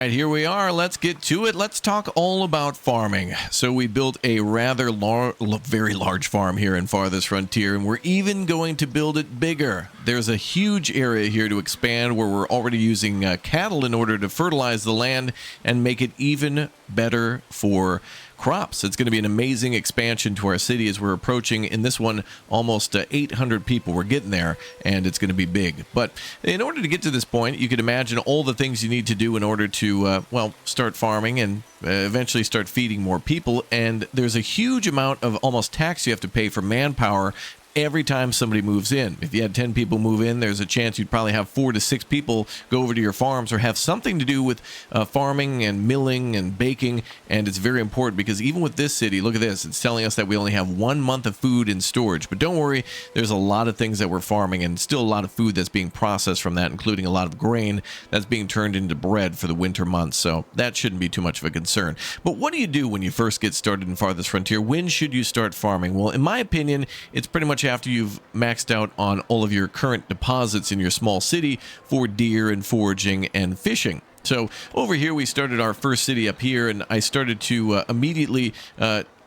Right, here we are. Let's get to it. Let's talk all about farming. So we built a very large farm here in Farthest Frontier, and we're even going to build it bigger. There's a huge area here to expand where we're already using cattle in order to fertilize the land and make it even better for crops. It's going to be an amazing expansion to our city as we're approaching, in this one, almost 800 people. We're getting there, and it's going to be big. But in order to get to this point, you can imagine all the things you need to do in order to, start farming and eventually start feeding more people. And there's a huge amount of almost tax you have to pay for manpower every time somebody moves in. If you had 10 people move in, there's a chance you'd probably have 4 to 6 people go over to your farms or have something to do with farming and milling and baking. And it's very important because even with this city, look at this, it's telling us that we only have 1 month of food in storage. But don't worry, there's a lot of things that we're farming and still a lot of food that's being processed from that, including a lot of grain that's being turned into bread for the winter months. So that shouldn't be too much of a concern. But what do you do when you first get started in Farthest Frontier? When should you start farming? Well, in my opinion, it's pretty much after you've maxed out on all of your current deposits in your small city for deer and foraging and fishing. So over here, we started our first city up here, and I started to immediately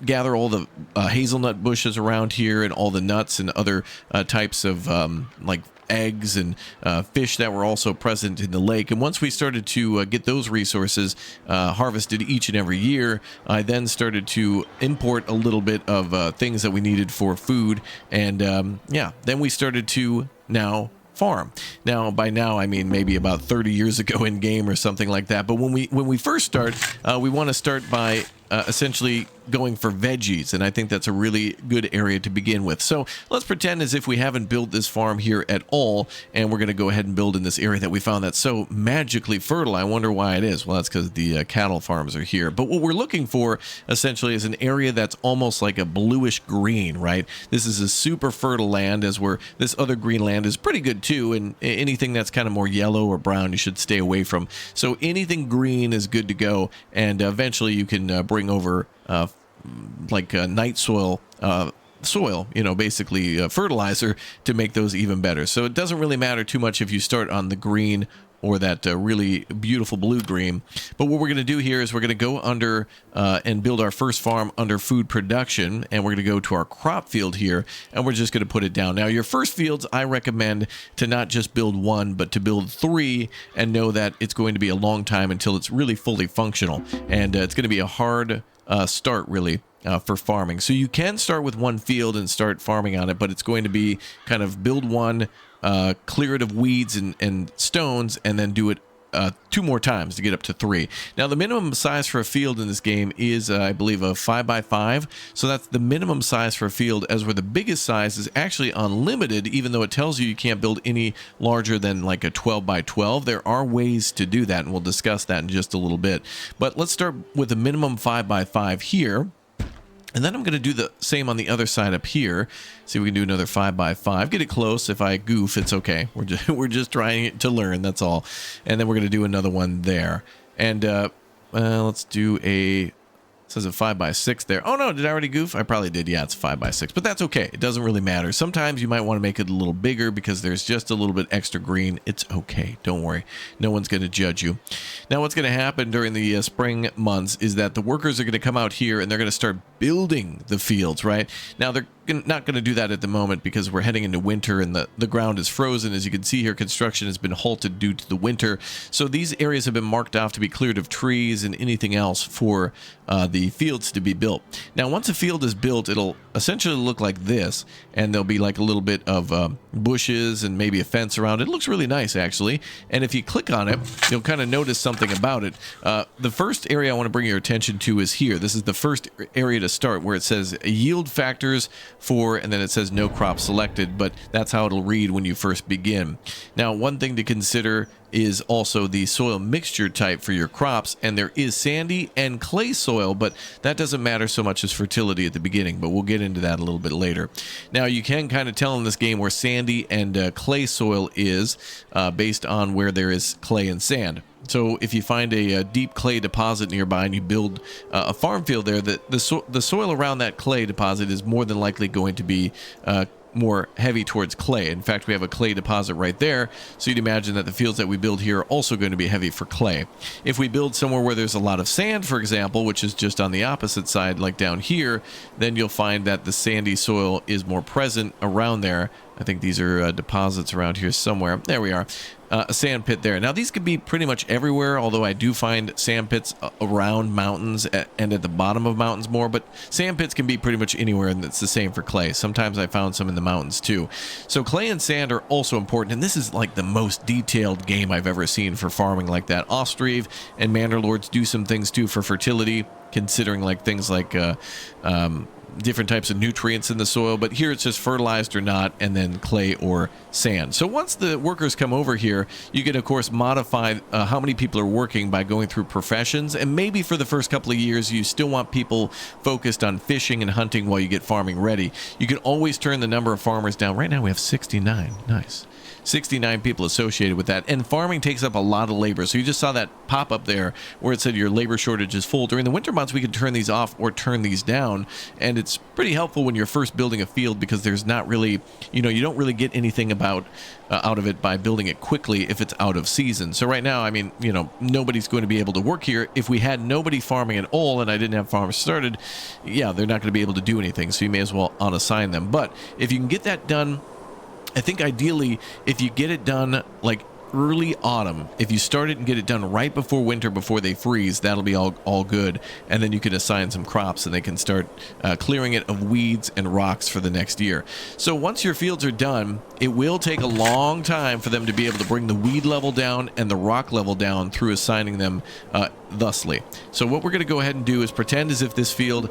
gather all the hazelnut bushes around here and all the nuts and other types of like eggs and fish that were also present in the lake. And once we started to get those resources harvested each and every year, I then started to import a little bit of things that we needed for food. And then we started to now farm. Now, by now, I mean maybe about 30 years ago in game or something like that. But when we first start, we want to start by essentially going for veggies, and I think that's a really good area to begin with. So let's pretend as if we haven't built this farm here at all, and we're going to go ahead and build in this area that we found that's so magically fertile. I wonder why it is. Well, that's because the cattle farms are here. But what we're looking for essentially is an area that's almost like a bluish green, right? This is a super fertile land, as where this other green land is pretty good too, and anything that's kind of more yellow or brown you should stay away from. So anything green is good to go, and eventually you can bring over night soil, basically fertilizer to make those even better. So it doesn't really matter too much if you start on the green or that really beautiful blue green. But what we're going to do here is we're going to go under and build our first farm under food production, and we're going to go to our crop field here, and we're just going to put it down. Now, your first fields, I recommend to not just build 1, but to build 3, and know that it's going to be a long time until it's really fully functional, and it's going to be a hard start, really. For farming. So you can start with 1 field and start farming on it, but it's going to be kind of build 1, clear it of weeds and stones, and then do it 2 more times to get up to 3. Now, the minimum size for a field in this game is, I believe, a 5x5. So that's the minimum size for a field, as where the biggest size is actually unlimited, even though it tells you you can't build any larger than like a 12x12. There are ways to do that, and we'll discuss that in just a little bit. But let's start with a minimum 5x5 here. And then I'm going to do the same on the other side up here. See if we can do another 5x5. Get it close. If I goof, it's okay. We're just trying to learn, that's all. And then we're going to do another one there. And let's do a... It says a 5x6 there. Oh no, did I already goof? I probably did. Yeah, it's 5x6, but that's okay. It doesn't really matter. Sometimes you might want to make it a little bigger because there's just a little bit extra green. It's okay. Don't worry. No one's going to judge you. Now, what's going to happen during the spring months is that the workers are going to come out here and they're going to start building the fields, right? Now, they're not going to do that at the moment because we're heading into winter and the ground is frozen. As you can see here, construction has been halted due to the winter. So these areas have been marked off to be cleared of trees and anything else for the fields to be built. Now, once a field is built, it'll essentially look like this, and there'll be like a little bit of bushes and maybe a fence around it. It looks really nice, actually. And if you click on it, you'll kind of notice something about it. The first area I want to bring your attention to is here. This is the first area to start, where it says yield factors for, and then it says no crop selected, but that's how it'll read when you first begin. Now, one thing to consider is also the soil mixture type for your crops, and there is sandy and clay soil, but that doesn't matter so much as fertility at the beginning, but we'll get into that a little bit later. Now, you can kind of tell in this game where sandy and clay soil is based on where there is clay and sand. So if you find a deep clay deposit nearby and you build a farm field there, the soil around that clay deposit is more than likely going to be more heavy towards clay. In fact, we have a clay deposit right there, so you'd imagine that the fields that we build here are also going to be heavy for clay. If we build somewhere where there's a lot of sand, for example, which is just on the opposite side, like down here, then you'll find that the sandy soil is more present around there. I think these are deposits around here somewhere. There we are. A sand pit there. Now, these could be pretty much everywhere, although I do find sand pits around mountains and at the bottom of mountains more, but sand pits can be pretty much anywhere, and it's the same for clay. Sometimes I found some in the mountains too. So clay and sand are also important, and this is like the most detailed game I've ever seen for farming like that. Ostriv and Manderlords do some things too for fertility, considering like things like different types of nutrients in the soil, but here it's just fertilized or not, and then clay or sand. So once the workers come over here, you can of course modify how many people are working by going through professions, and maybe for the first couple of years you still want people focused on fishing and hunting while you get farming ready. You can always turn the number of farmers down. Right now we have 69. Nice. 69 people associated with that, and farming takes up a lot of labor. So you just saw that pop up there where it said your labor shortage is full. During the winter months we can turn these off or turn these down, and it's pretty helpful when you're first building a field, because there's not really, you don't really get anything out of it by building it quickly if it's out of season. So right now, I mean, nobody's going to be able to work here. If we had nobody farming at all and I didn't have farmers started, yeah, they're not going to be able to do anything, so you may as well unassign them. But if you can get that done, I think ideally, if you get it done like early autumn, if you start it and get it done right before winter, before they freeze, that'll be all good. And then you can assign some crops and they can start clearing it of weeds and rocks for the next year. So once your fields are done, it will take a long time for them to be able to bring the weed level down and the rock level down through assigning them thusly. So what we're going to go ahead and do is pretend as if this field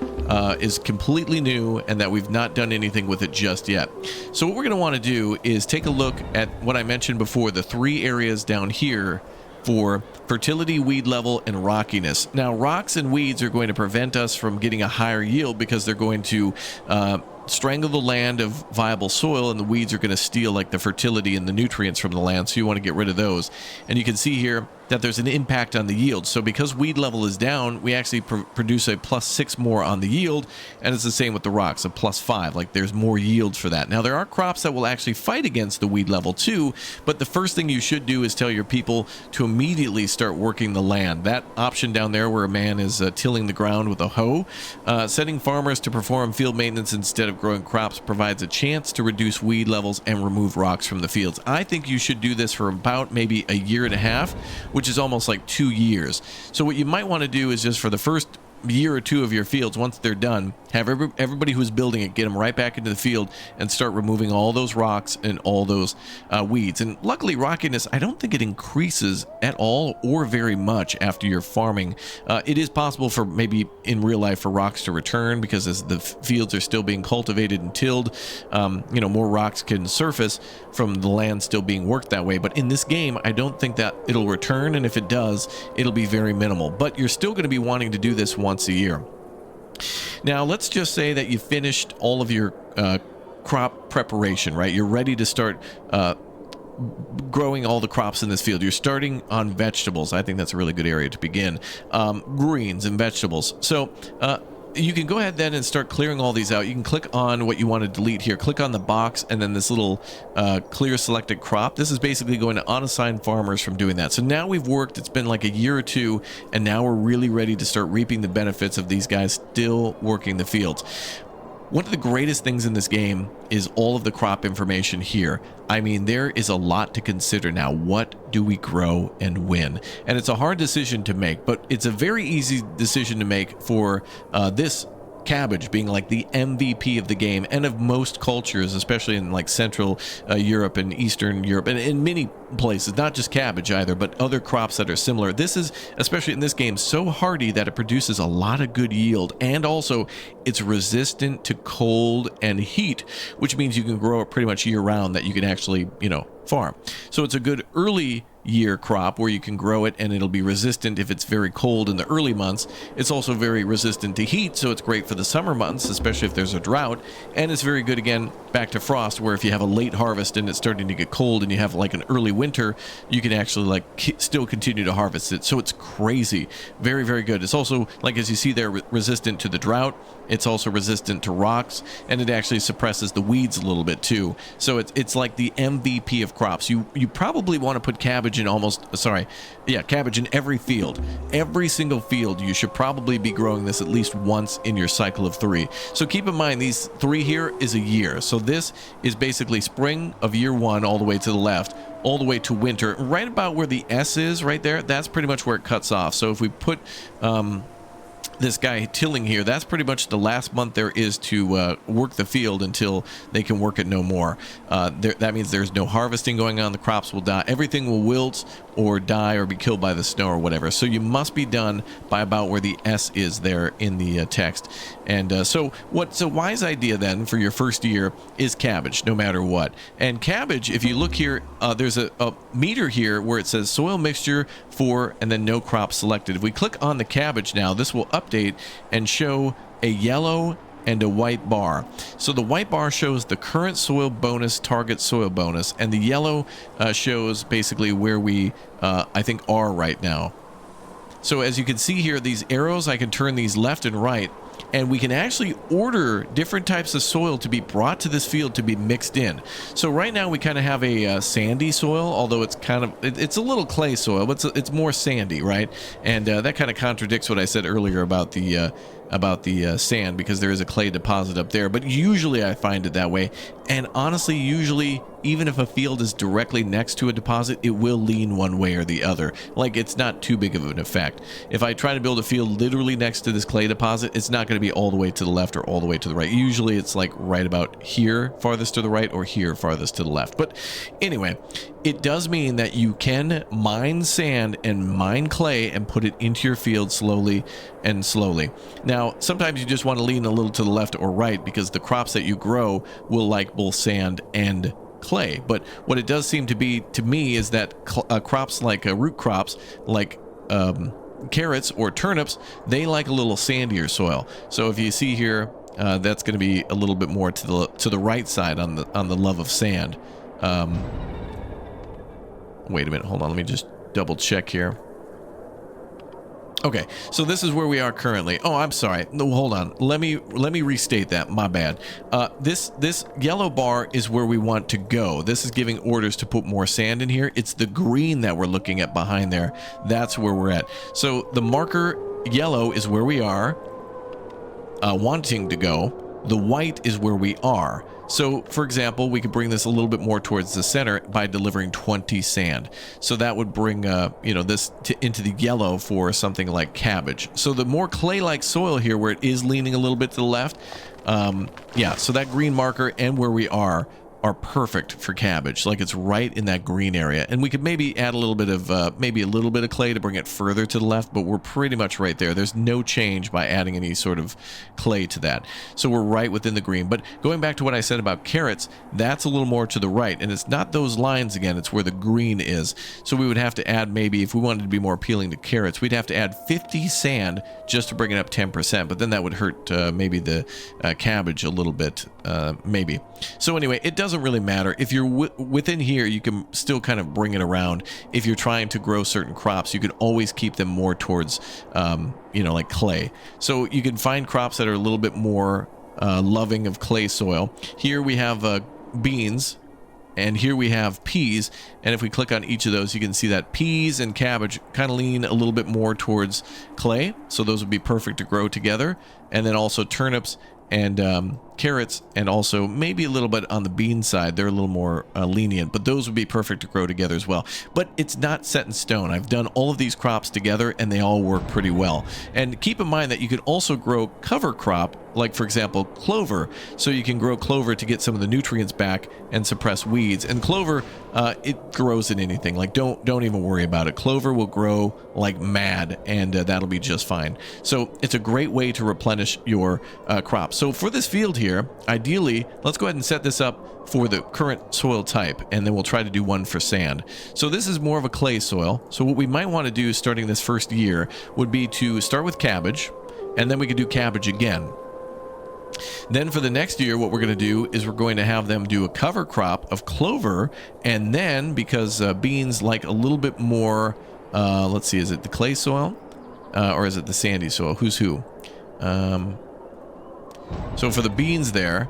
is completely new and that we've not done anything with it just yet. So what we're going to want to do is take a look at what I mentioned before, the 3 areas down here for fertility, weed level, and rockiness. Now, rocks and weeds are going to prevent us from getting a higher yield because they're going to strangle the land of viable soil, and the weeds are going to steal like the fertility and the nutrients from the land, so you want to get rid of those. And you can see here that there's an impact on the yield. So because weed level is down, we actually produce a +6 more on the yield, and it's the same with the rocks, a +5. Like there's more yield for that. Now there are crops that will actually fight against the weed level too, but the first thing you should do is tell your people to immediately start working the land. That option down there where a man is tilling the ground with a hoe, setting farmers to perform field maintenance instead of growing crops provides a chance to reduce weed levels and remove rocks from the fields. I think you should do this for about maybe a year and a half, which is almost like 2 years. So what you might want to do is just for the first year or two of your fields, once they're done, have everybody who's building it get them right back into the field and start removing all those rocks and all those weeds. And luckily, rockiness, I don't think it increases at all or very much after you're farming. It is possible for maybe in real life for rocks to return, because as the fields are still being cultivated and tilled, more rocks can surface from the land still being worked that way. But in this game, I don't think that it'll return, and if it does, it'll be very minimal. But you're still going to be wanting to do this once a year. Now, let's just say that you finished all of your crop preparation, right? You're ready to start growing all the crops in this field. You're starting on vegetables. I think that's a really good area to begin. Greens and vegetables. So you can go ahead then and start clearing all these out. You can click on what you want to delete here. Click on the box and then this little clear selected crop. This is basically going to unassign farmers from doing that. So now we've worked, it's been like a year or two, and now we're really ready to start reaping the benefits of these guys still working the fields. One of the greatest things in this game is all of the crop information here. I mean, there is a lot to consider now. What do we grow and when? And it's a hard decision to make, but it's a very easy decision to make for this cabbage being like the MVP of the game and of most cultures, especially in like Central Europe and Eastern Europe, and in many places, not just cabbage either, but other crops that are similar. This is, especially in this game, so hardy that it produces a lot of good yield, and also it's resistant to cold and heat, which means you can grow it pretty much year round, that you can actually, farm. So it's a good early year crop where you can grow it and it'll be resistant if it's very cold in the early months. It's also very resistant to heat, so it's great for the summer months, especially if there's a drought. And it's very good, again, back to frost, where if you have a late harvest and it's starting to get cold and you have like an early winter, you can actually like still continue to harvest it. So it's crazy. Very, very good. It's also, like as you see there, resistant to the drought. It's also resistant to rocks, and it actually suppresses the weeds a little bit too. So it's like the MVP of crops. You probably want to put cabbage in cabbage in every field. Every single field, you should probably be growing this at least once in your cycle of 3. So keep in mind, these 3 here is a year. So this is basically spring of year 1 all the way to the left, all the way to winter. Right about where the S is right there, that's pretty much where it cuts off. So if we put this guy tilling here, that's pretty much the last month there is to work the field until they can work it no more. That means there's no harvesting going on. The crops will die. Everything will wilt or die or be killed by the snow or whatever. So you must be done by about where the S is there in the text. And so what's a wise idea then for your first year is cabbage, no matter what. And cabbage, if you look here, there's a meter here where it says soil mixture for, and then no crop selected. If we click on the cabbage now, this will update and show a yellow and a white bar. So the white bar shows the current soil bonus, target soil bonus, and the yellow shows basically where we I think are right now. So as you can see here, these arrows, I can turn these left and right, and we can actually order different types of soil to be brought to this field to be mixed in. So right now we kind of have a sandy soil, although it's kind of, it's a little clay soil, but it's more sandy, right? And that kind of contradicts what I said earlier about the sand, because there is a clay deposit up there. But usually I find it that way. And honestly, usually, even if a field is directly next to a deposit, it will lean one way or the other. Like, it's not too big of an effect. If I try to build a field literally next to this clay deposit, it's not going to be all the way to the left or all the way to the right. Usually it's like right about here farthest to the right, or here farthest to the left. But anyway, it does mean that you can mine sand and mine clay and put it into your field slowly and slowly. Now, sometimes you just want to lean a little to the left or right, because the crops that you grow will like both sand and clay. But what it does seem to be to me is that crops like root crops like carrots or turnips, they like a little sandier soil. So if you see here, that's going to be a little bit more to the right side on the love of sand. Wait a minute, hold on, let me just double check here. Okay, so this is where we are currently. Oh, I'm sorry. No, hold on. Let me restate that. My bad. This yellow bar is where we want to go. This is giving orders to put more sand in here. It's the green that we're looking at behind there. That's where we're at. So the marker yellow is where we are wanting to go. The white is where we are. So, for example, we could bring this a little bit more towards the center by delivering 20 sand. So that would bring, this into the yellow for something like cabbage. So the more clay-like soil here, where it is leaning a little bit to the left, so that green marker and where we are perfect for cabbage. Like, it's right in that green area. And we could maybe add a little bit of clay to bring it further to the left, but we're pretty much right there. There's no change by adding any sort of clay to that. So we're right within the green. But going back to what I said about carrots, that's a little more to the right. And it's not those lines again, it's where the green is. So we would have to add, maybe if we wanted to be more appealing to carrots, we'd have to add 50 sand just to bring it up 10%. But then that would hurt maybe the cabbage a little bit, maybe. So anyway, it doesn't really matter. If you're within here, you can still kind of bring it around. If you're trying to grow certain crops, you can always keep them more towards, like clay. So you can find crops that are a little bit more loving of clay soil. Here we have beans, and here we have peas. And if we click on each of those, you can see that peas and cabbage kind of lean a little bit more towards clay. So those would be perfect to grow together. And then also turnips and carrots, and also maybe a little bit on the bean side. They're a little more lenient, but those would be perfect to grow together as well. But it's not set in stone. I've done all of these crops together and they all work pretty well. And keep in mind that you could also grow cover crop, like for example clover. So you can grow clover to get some of the nutrients back and suppress weeds. And clover, it grows in anything. Like, don't even worry about it. Clover will grow like mad, and that'll be just fine. So it's a great way to replenish your crops. So for this field here, here, ideally, let's go ahead and set this up for the current soil type, and then we'll try to do one for sand. So this is more of a clay soil. So what we might want to do starting this first year would be to start with cabbage, and then we could do cabbage again. Then for the next year, what we're going to do is we're going to have them do a cover crop of clover, and then because beans like a little bit more, let's see, is it the clay soil or is it the sandy soil? Who's who? So for the beans there,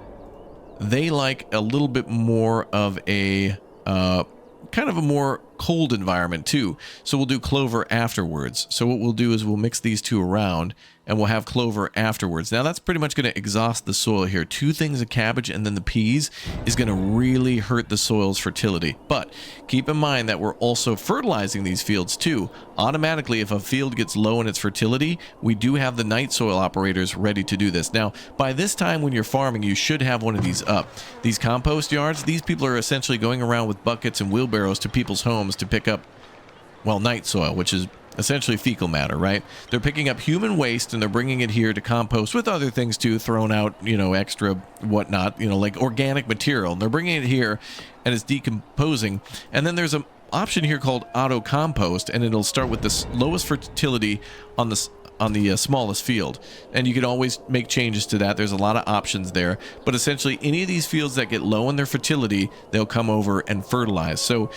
they like a little bit more of a kind of a more cold environment too. So we'll do clover afterwards. So what we'll do is we'll mix these two around and we'll have clover afterwards. Now that's pretty much going to exhaust the soil here. Two things of cabbage and then the peas is going to really hurt the soil's fertility. But keep in mind that we're also fertilizing these fields too. Automatically, if a field gets low in its fertility, we do have the night soil operators ready to do this. Now, by this time when you're farming, you should have one of these up. These compost yards, these people are essentially going around with buckets and wheelbarrows to people's homes to pick up, well, night soil, which is essentially fecal matter, right? They're picking up human waste and they're bringing it here to compost with other things too, thrown out, extra whatnot, like organic material. And they're bringing it here and it's decomposing. And then there's an option here called auto compost, and it'll start with the lowest fertility on the smallest field, and you can always make changes to that. There's a lot of options there, but essentially any of these fields that get low in their fertility, they'll come over and fertilize. So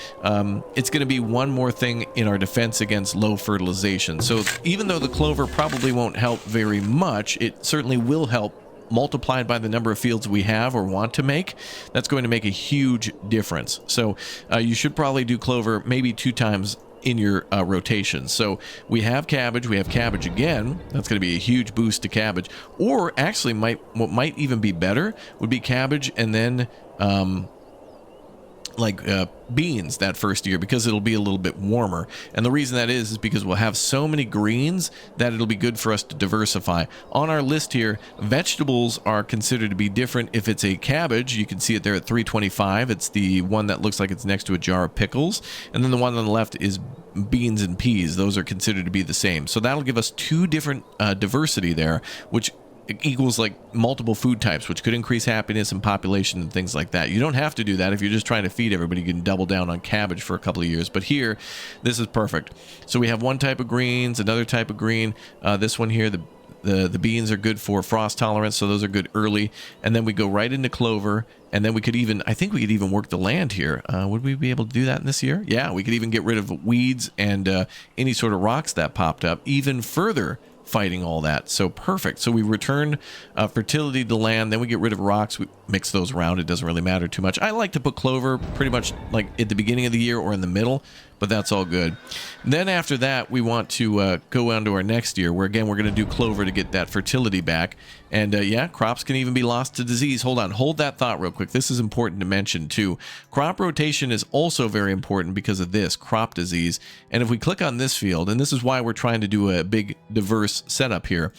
it's going to be one more thing in our defense against low fertilization. So even though the clover probably won't help very much, it certainly will help. Multiplied by the number of fields we have or want to make, that's going to make a huge difference. So you should probably do clover maybe 2 times in your rotation. So we have cabbage again. That's going to be a huge boost to cabbage. Or actually, what might even be better would be cabbage and then beans that first year, because it'll be a little bit warmer. And the reason that is because we'll have so many greens that it'll be good for us to diversify. On our list here, vegetables are considered to be different. If it's a cabbage, you can see it there at 325. It's the one that looks like it's next to a jar of pickles. And then the one on the left is beans and peas. Those are considered to be the same. So that'll give us 2 different diversity there, which equals like multiple food types, which could increase happiness and population and things like that. You don't have to do that. If you're just trying to feed everybody, you can double down on cabbage for a couple of years. But here, this is perfect. So we have one type of greens, another type of green. This one here, the beans are good for frost tolerance, so those are good early. And then we go right into clover, and then I think we could even work the land here. Would we be able to do that in this year? Yeah, we could even get rid of weeds and any sort of rocks that popped up, even further fighting all that. So perfect. So we return fertility to land, then we get rid of rocks, we mix those around. It doesn't really matter too much. I like to put clover pretty much like at the beginning of the year or in the middle, but that's all good. And then after that, we want to go on to our next year, where again we're going to do clover to get that fertility back. And yeah, crops can even be lost to disease. Hold that thought real quick. This is important to mention too. Crop rotation is also very important because of this crop disease. And if we click on this field, and this is why we're trying to do a big diverse setup here,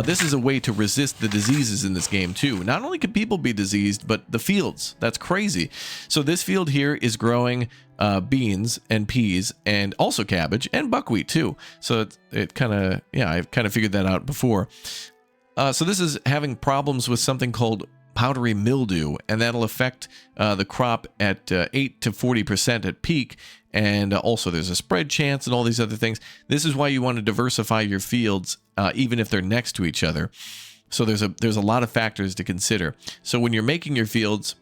this is a way to resist the diseases in this game too. Not only can people be diseased, but the fields. That's crazy. So this field here is growing beans and peas and also cabbage and buckwheat too. So it kind of, yeah, I've kind of figured that out before. So this is having problems with something called powdery mildew, and that'll affect the crop at 8 to 40% at peak. And also there's a spread chance and all these other things. This is why you want to diversify your fields, even if they're next to each other. So there's a lot of factors to consider. So when you're making your fields,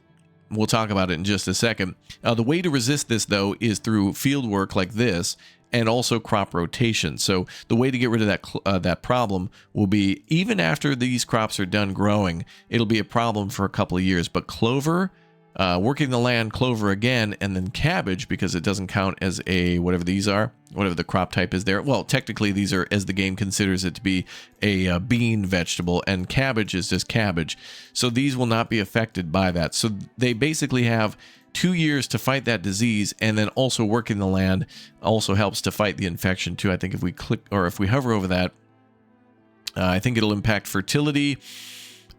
we'll talk about it in just a second. The way to resist this, though, is through field work like this and also crop rotation. So the way to get rid of that problem will be, even after these crops are done growing, it'll be a problem for a couple of years. But clover, working the land, clover again, and then cabbage, because it doesn't count as a whatever these are, whatever the crop type is there. Well, technically these are, as the game considers it to be, a bean vegetable, and cabbage is just cabbage. So these will not be affected by that. So they basically have 2 years to fight that disease, and then also working the land also helps to fight the infection too. I think if we click, or if we hover over that, I think it'll impact fertility.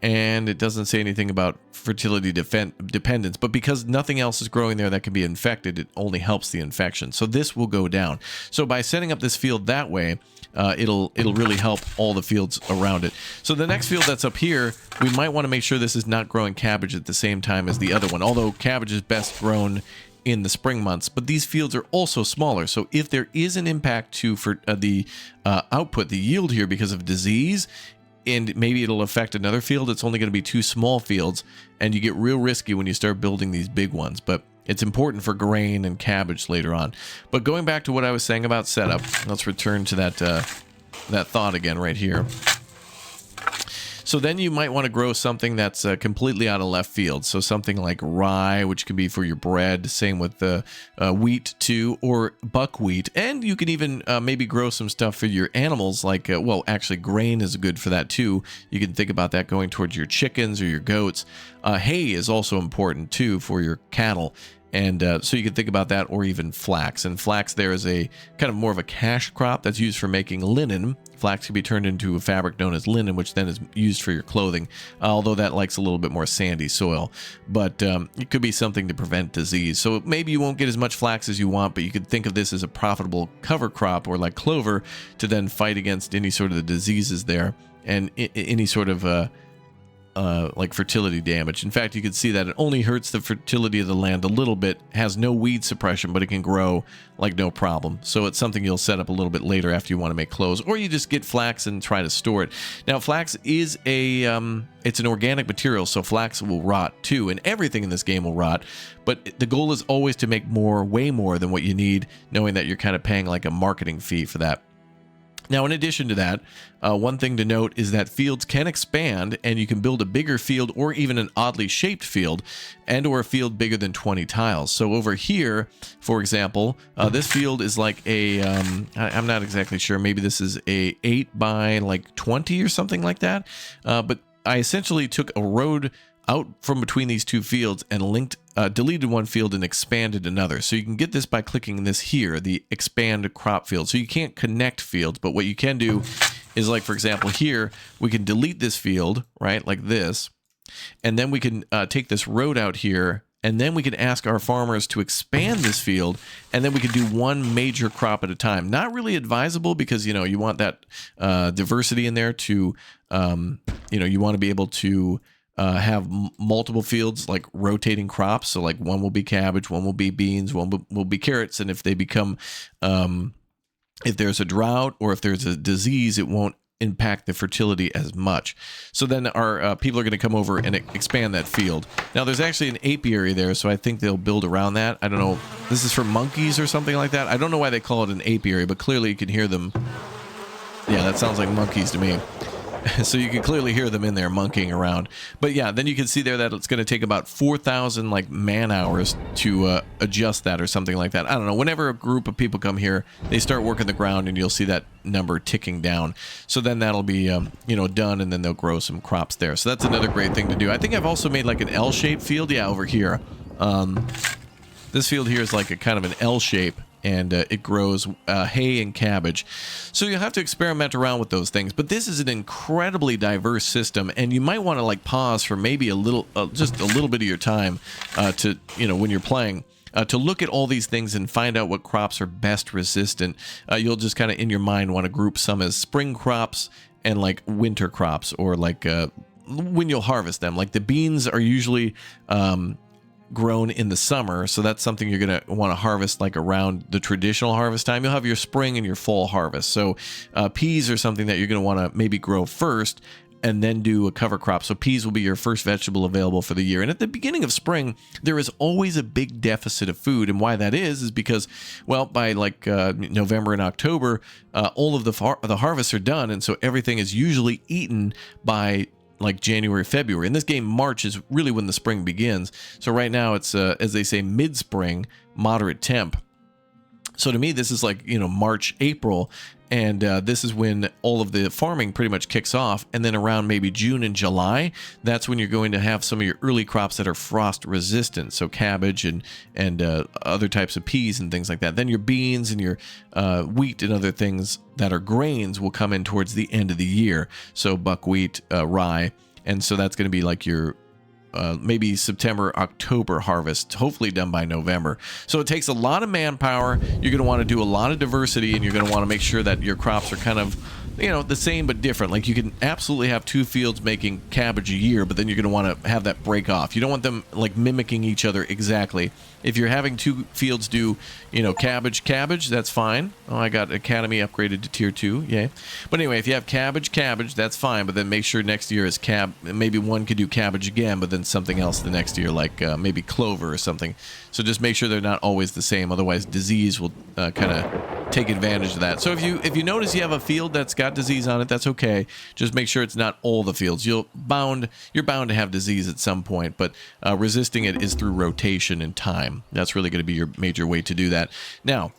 and it doesn't say anything about fertility dependence, but because nothing else is growing there that can be infected, it only helps the infection. So this will go down. So by setting up this field that way, it'll really help all the fields around it. So the next field that's up here, we might want to make sure this is not growing cabbage at the same time as the other one, although cabbage is best grown in the spring months, but these fields are also smaller. So if there is an impact to the output, the yield here because of disease, and maybe it'll affect another field, it's only going to be 2 small fields, and you get real risky when you start building these big ones. But it's important for grain and cabbage later on. But going back to what I was saying about setup, let's return to that thought again right here. So then you might want to grow something that's completely out of left field. So something like rye, which can be for your bread. Same with wheat too, or buckwheat. And you can even maybe grow some stuff for your animals, like, well, actually grain is good for that too. You can think about that going towards your chickens or your goats. Hay is also important too for your cattle. And so you can think about that, or even flax. And flax there is a kind of more of a cash crop that's used for making linen. Flax can be turned into a fabric known as linen, which then is used for your clothing, although that likes a little bit more sandy soil. But it could be something to prevent disease. So maybe you won't get as much flax as you want, but you could think of this as a profitable cover crop, or like clover, to then fight against any sort of the diseases there and any sort of like fertility damage. In fact, you can see that it only hurts the fertility of the land a little bit, has no weed suppression, but it can grow like no problem. So it's something you'll set up a little bit later after you want to make clothes, or you just get flax and try to store it. Now, flax is it's an organic material, so flax will rot too, and everything in this game will rot. But the goal is always to make more, way more than what you need, knowing that you're kind of paying like a marketing fee for that. Now, in addition to that, one thing to note is that fields can expand, and you can build a bigger field or even an oddly shaped field, and or a field bigger than 20 tiles. So over here, for example, this field is like a, I'm not exactly sure, maybe this is a 8 by like 20 or something like that. But I essentially took a road out from between these 2 fields and deleted one field and expanded another. So you can get this by clicking this here, the expand crop field. So you can't connect fields, but what you can do is, like, for example, here, we can delete this field, right, like this, and then we can take this road out here, and then we can ask our farmers to expand this field, and then we can do one major crop at a time. Not really advisable, because, you know, you want that diversity in there to, you know, you want to be able to have multiple fields, like rotating crops. So like one will be cabbage, one will be beans, one will be carrots. And if they become, if there's a drought or if there's a disease, it won't impact the fertility as much. So then our people are going to come over and expand that field. Now there's actually an apiary there, so I think they'll build around that. I don't know. This is for monkeys or something like that. I don't know why they call it an apiary, but clearly you can hear them. Yeah, that sounds like monkeys to me. So you can clearly hear them in there monkeying around. But yeah, then you can see there that it's going to take about 4,000 like man hours to adjust that or something like that. I don't know. Whenever a group of people come here, they start working the ground, and you'll see that number ticking down. So then that'll be you know, done, and then they'll grow some crops there. So that's another great thing to do. I think I've also made like an L-shaped field. Yeah, over here. This field here is like a kind of an L shape. And it grows hay and cabbage. So you'll have to experiment around with those things. But this is an incredibly diverse system, and you might want to like pause for maybe a little, just a little bit of your time to, you know, when you're playing, to look at all these things and find out what crops are best resistant. You'll just kind of in your mind want to group some as spring crops and like winter crops, or like when you'll harvest them. Like the beans are usually grown in the summer, so that's something you're going to want to harvest like around the traditional harvest time. You'll have your spring and your fall harvest. So peas are something that you're going to want to maybe grow first and then do a cover crop. So peas will be your first vegetable available for the year. And at the beginning of spring, there is always a big deficit of food. And why that is because, well, by like November and October, all of the harvests are done. And so everything is usually eaten by like January, February. In this game, March is really when the spring begins. So right now it's, as they say, mid-spring, moderate temp. So to me, this is like, you know, March, April, and this is when all of the farming pretty much kicks off. And then around maybe June and July, that's when you're going to have some of your early crops that are frost resistant. So cabbage and other types of peas and things like that. Then your beans and your wheat and other things that are grains will come in towards the end of the year. So buckwheat, rye, And so that's going to be like your maybe September, October harvest, hopefully done by November. So it takes a lot of manpower. You're going to want to do a lot of diversity, and you're going to want to make sure that your crops are kind of, you know, the same but different. Like you can absolutely have 2 fields making cabbage a year, but then you're going to want to have that break off. You don't want them like mimicking each other exactly. If you're having 2 fields do, you know, cabbage, that's fine. Oh, I got Academy upgraded to tier 2. Yay. But anyway, if you have cabbage, that's fine. But then make sure next year is maybe one could do cabbage again, but then something else the next year, like maybe clover or something. So just make sure they're not always the same. Otherwise, disease will kind of take advantage of that. So if you notice you have a field that's got disease on it, that's okay. Just make sure it's not all the fields. You're bound to have disease at some point, but resisting it is through rotation and time. That's really going to be your major way to do that. Now,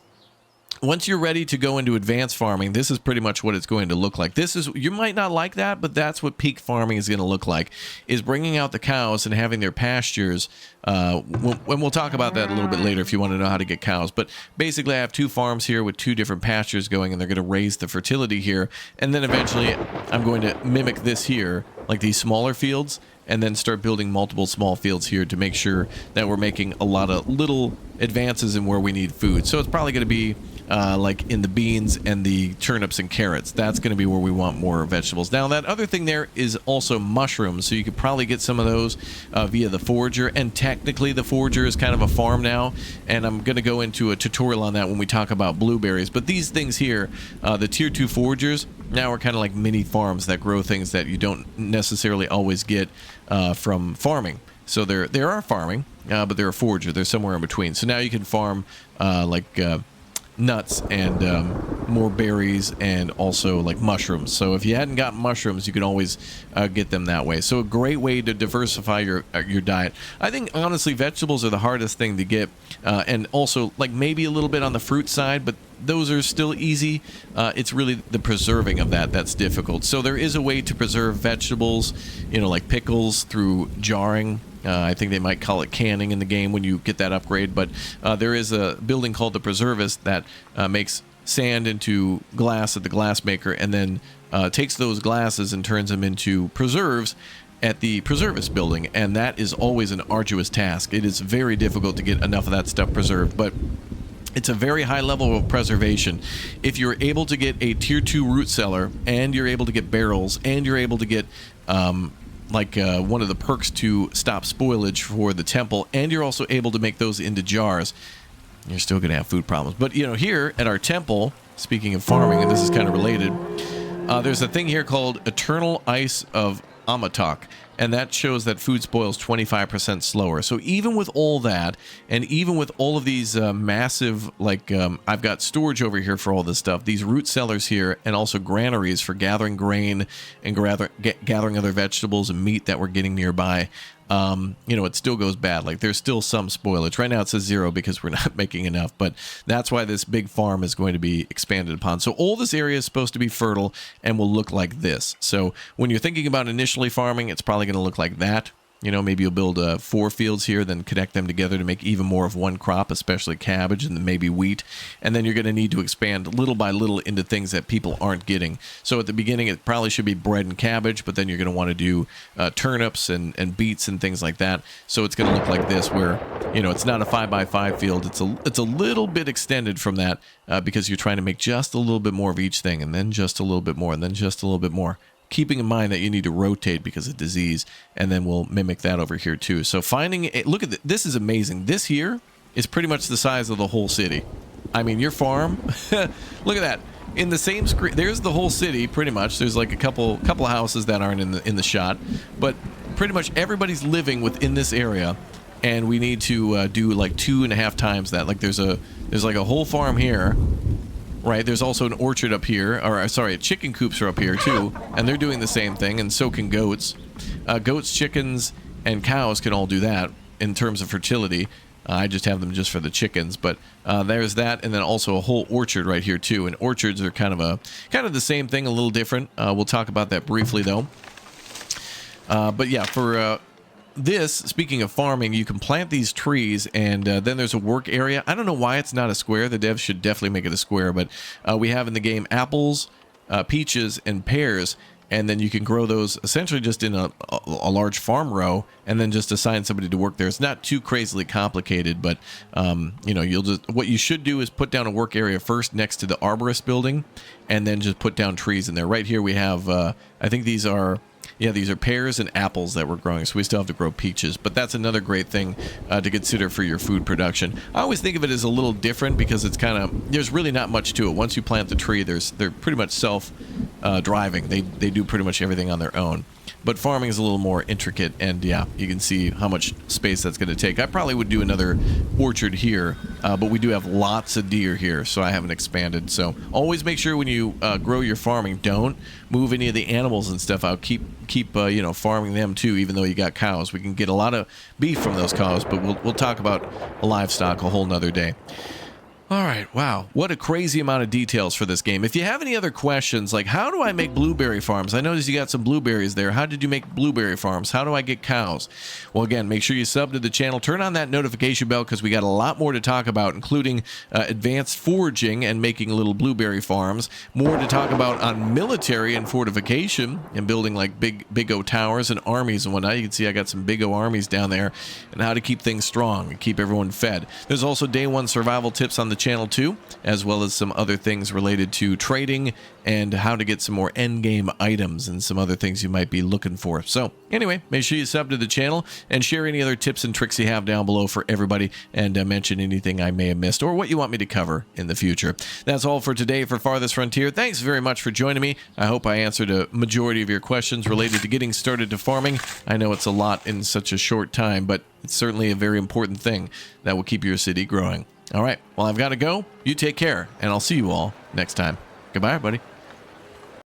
once you're ready to go into advanced farming, this is pretty much what it's going to look like. You might not like that, but that's what peak farming is going to look like, is bringing out the cows and having their pastures. And we'll talk about that a little bit later if you want to know how to get cows. But basically, I have 2 farms here with 2 different pastures going, and they're going to raise the fertility here. And then eventually, I'm going to mimic this here, like these smaller fields, and then start building multiple small fields here to make sure that we're making a lot of little advances in where we need food. So it's probably going to be like in the beans and the turnips and carrots. That's going to be where we want more vegetables. Now, that other thing there is also mushrooms, so you could probably get some of those via the forager, and technically the forager is kind of a farm now, and I'm going to go into a tutorial on that when we talk about blueberries. But these things here, the tier 2 foragers, now are kind of like mini farms that grow things that you don't necessarily always get from farming. So they are farming, but they're a forager. They're somewhere in between. So now you can farm like nuts and more berries and also like mushrooms. So if you hadn't gotten mushrooms, you can always get them that way. So a great way to diversify your diet. I think honestly vegetables are the hardest thing to get, and also like maybe a little bit on the fruit side, but those are still easy. It's really the preserving of that's difficult. So there is a way to preserve vegetables, you know, like pickles, through jarring. I think they might call it canning in the game when you get that upgrade, but there is a building called the Preservist that makes sand into glass at the glass maker, and then takes those glasses and turns them into preserves at the Preservist building, and that is always an arduous task. It is very difficult to get enough of that stuff preserved, but it's a very high level of preservation. If you're able to get a tier 2 root cellar, and you're able to get barrels, and you're able to get one of the perks to stop spoilage for the temple, and you're also able to make those into jars, you're still going to have food problems. But, you know, here at our temple, speaking of farming, and this is kind of related, there's a thing here called Eternal Ice of Amatok, and that shows that food spoils 25% slower. So even with all that, and even with all of these massive, I've got storage over here for all this stuff, these root cellars here, and also granaries for gathering grain and gathering other vegetables and meat that we're getting nearby, you know, it still goes bad. Like, there's still some spoilage. Right now it says 0 because we're not making enough, but that's why this big farm is going to be expanded upon. So all this area is supposed to be fertile and will look like this. So when you're thinking about initially farming, it's probably going to look like that. You know, maybe you'll build 4 fields here, then connect them together to make even more of one crop, especially cabbage and then maybe wheat. And then you're going to need to expand little by little into things that people aren't getting. So at the beginning, it probably should be bread and cabbage, but then you're going to want to do turnips and beets and things like that. So it's going to look like this, where, you know, it's not a 5x5 field. It's a little bit extended from that because you're trying to make just a little bit more of each thing, and then just a little bit more, and then just a little bit more, keeping in mind that you need to rotate because of disease, and then we'll mimic that over here too. So look at this is amazing. This here is pretty much the size of the whole city. I mean, your farm, look at that. In the same screen, there's the whole city pretty much. There's like a couple of houses that aren't in the shot, but pretty much everybody's living within this area, and we need to do like 2.5 times that. Like there's like a whole farm here. Right, there's also an orchard up here, or sorry, chicken coops are up here too, and they're doing the same thing, and so can goats. Goats, chickens, and cows can all do that in terms of fertility. I just have them just for the chickens, but there's that, and then also a whole orchard right here too. And orchards are kind of the same thing, a little different. We'll talk about that briefly though. But yeah, for this, speaking of farming, you can plant these trees, and then there's a work area. I don't know why it's not a square. The devs should definitely make it a square, but we have in the game apples, peaches, and pears, and then you can grow those essentially just in a large farm row, and then just assign somebody to work there. It's not too crazily complicated, but you know, what you should do is put down a work area first next to the arborist building, and then just put down trees in there. Right here we have, I think these are pears and apples that we're growing, so we still have to grow peaches. But that's another great thing to consider for your food production. I always think of it as a little different because it's kind of, there's really not much to it. Once you plant the tree, they're pretty much self-driving. They do pretty much everything on their own. But farming is a little more intricate, and yeah, you can see how much space that's going to take. I probably would do another orchard here, but we do have lots of deer here, so I haven't expanded. So always make sure when you grow your farming, don't move any of the animals and stuff out. Keep you know, farming them too, even though you got cows. We can get a lot of beef from those cows, but we'll talk about livestock a whole nother day. All right, wow, what a crazy amount of details for this game. If you have any other questions, like how do I make blueberry farms? I noticed you got some blueberries there. How did you make blueberry farms? How do I get cows? Well, again, make sure you sub to the channel. Turn on that notification bell because we got a lot more to talk about, including advanced foraging and making little blueberry farms. More to talk about on military and fortification and building like big O towers and armies and whatnot. You can see I got some big O armies down there, and how to keep things strong and keep everyone fed. There's also day one survival tips on the channel too, as well as some other things related to trading and how to get some more end game items and some other things you might be looking for. So anyway, make sure you sub to the channel and share any other tips and tricks you have down below for everybody, and mention anything I may have missed or what you want me to cover in the future. That's all for today for Farthest Frontier. Thanks very much for joining me. I hope I answered a majority of your questions related to getting started to farming. I know it's a lot in such a short time, but it's certainly a very important thing that will keep your city growing. All right, well, I've got to go. You take care, and I'll see you all next time. Goodbye, everybody.